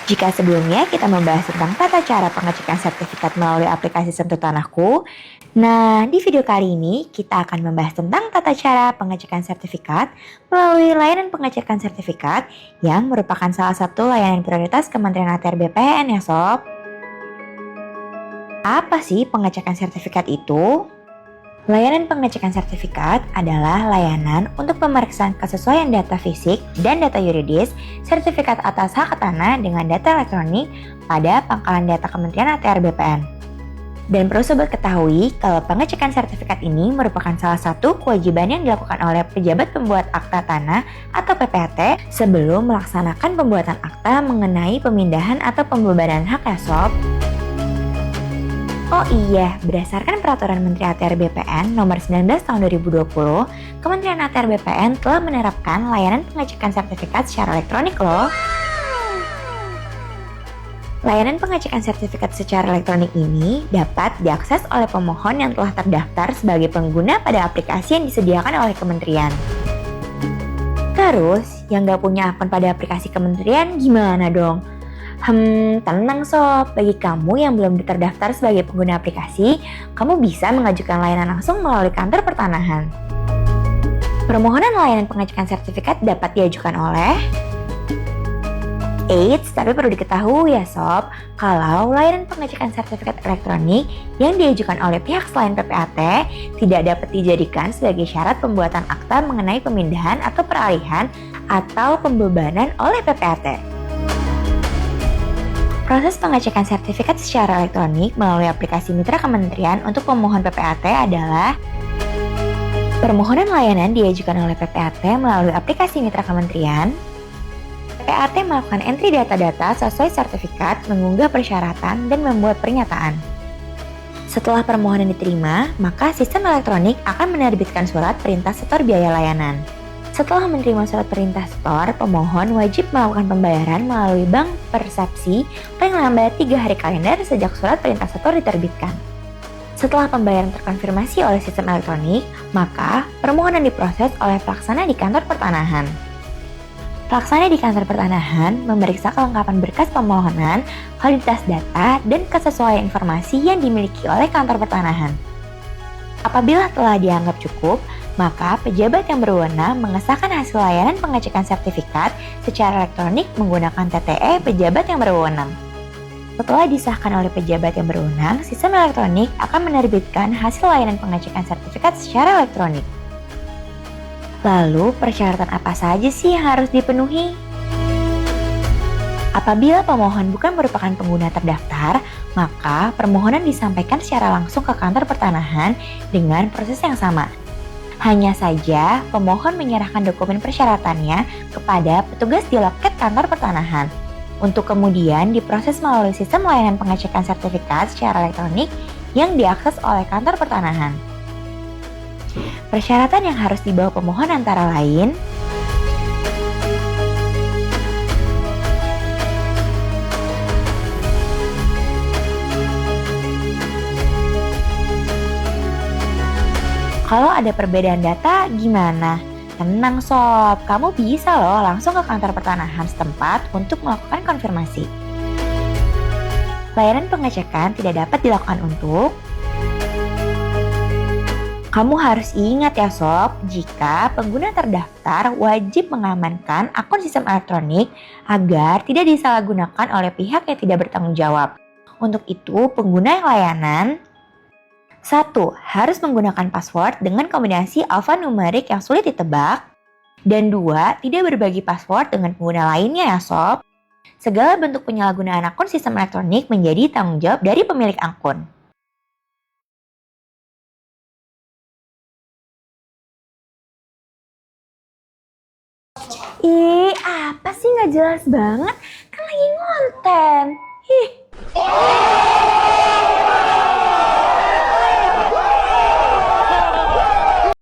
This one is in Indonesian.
Jika sebelumnya kita membahas tentang tata cara pengecekan sertifikat melalui aplikasi Sentuh Tanahku, nah di video kali ini kita akan membahas tentang tata cara pengecekan sertifikat melalui layanan pengecekan sertifikat yang merupakan salah satu layanan prioritas Kementerian ATR BPN ya sob. Apa sih pengecekan sertifikat itu? Layanan pengecekan sertifikat adalah layanan untuk pemeriksaan kesesuaian data fisik dan data yuridis sertifikat atas hak tanah dengan data elektronik pada pangkalan data Kementerian ATR BPN. Dan perlu sobat ketahui kalau pengecekan sertifikat ini merupakan salah satu kewajiban yang dilakukan oleh pejabat pembuat akta tanah atau PPAT sebelum melaksanakan pembuatan akta mengenai pemindahan atau pembebanan hak ya sob. Oh iya, berdasarkan Peraturan Menteri ATR BPN Nomor 19 Tahun 2020, Kementerian ATR BPN telah menerapkan layanan pengecekan sertifikat secara elektronik loh. Layanan pengecekan sertifikat secara elektronik ini dapat diakses oleh pemohon yang telah terdaftar sebagai pengguna pada aplikasi yang disediakan oleh kementerian. Terus, yang gak punya akun pada aplikasi kementerian gimana dong? Tenang sob, bagi kamu yang belum terdaftar sebagai pengguna aplikasi, kamu bisa mengajukan layanan langsung melalui kantor pertanahan. Permohonan layanan pengecekan sertifikat dapat diajukan oleh Eits, tapi perlu diketahui ya sob, kalau layanan pengecekan sertifikat elektronik yang diajukan oleh pihak selain PPAT tidak dapat dijadikan sebagai syarat pembuatan akta mengenai pemindahan atau peralihan atau pembebanan oleh PPAT. Proses pengecekan sertifikat secara elektronik melalui aplikasi mitra kementerian untuk pemohon PPAT adalah permohonan layanan diajukan oleh PPAT melalui aplikasi mitra kementerian. PPAT melakukan entry data-data sesuai sertifikat, mengunggah persyaratan, dan membuat pernyataan. Setelah permohonan diterima, maka sistem elektronik akan menerbitkan surat perintah setor biaya layanan. Setelah menerima surat perintah setor, pemohon wajib melakukan pembayaran melalui bank persepsi paling lambat 3 hari kalender sejak surat perintah setor diterbitkan. Setelah pembayaran terkonfirmasi oleh sistem elektronik, maka permohonan diproses oleh pelaksana di kantor pertanahan. Pelaksana di kantor pertanahan memeriksa kelengkapan berkas permohonan, validitas data, dan kesesuaian informasi yang dimiliki oleh kantor pertanahan. Apabila telah dianggap cukup, maka pejabat yang berwenang mengesahkan hasil layanan pengecekan sertifikat secara elektronik menggunakan TTE pejabat yang berwenang. Setelah disahkan oleh pejabat yang berwenang, sistem elektronik akan menerbitkan hasil layanan pengecekan sertifikat secara elektronik. Lalu, persyaratan apa saja sih yang harus dipenuhi? Apabila pemohon bukan merupakan pengguna terdaftar, maka permohonan disampaikan secara langsung ke kantor pertanahan dengan proses yang sama. Hanya saja, pemohon menyerahkan dokumen persyaratannya kepada petugas di loket kantor pertanahan, untuk kemudian diproses melalui sistem layanan pengecekan sertifikat secara elektronik yang diakses oleh kantor pertanahan. Persyaratan yang harus dibawa pemohon antara lain kalau ada perbedaan data gimana? Tenang sob, kamu bisa loh langsung ke kantor pertanahan setempat untuk melakukan konfirmasi. Layanan pengecekan tidak dapat dilakukan untuk kamu harus ingat ya sob, jika pengguna terdaftar wajib mengamankan akun sistem elektronik agar tidak disalahgunakan oleh pihak yang tidak bertanggung jawab. Untuk itu, pengguna layanan 1. Harus menggunakan password dengan kombinasi alfanumerik yang sulit ditebak. Dan 2. Tidak berbagi password dengan pengguna lainnya ya sob. Segala bentuk penyalahgunaan akun sistem elektronik menjadi tanggung jawab dari pemilik akun. Ih, apa sih nggak jelas banget? Kan lagi ngonten. Ih.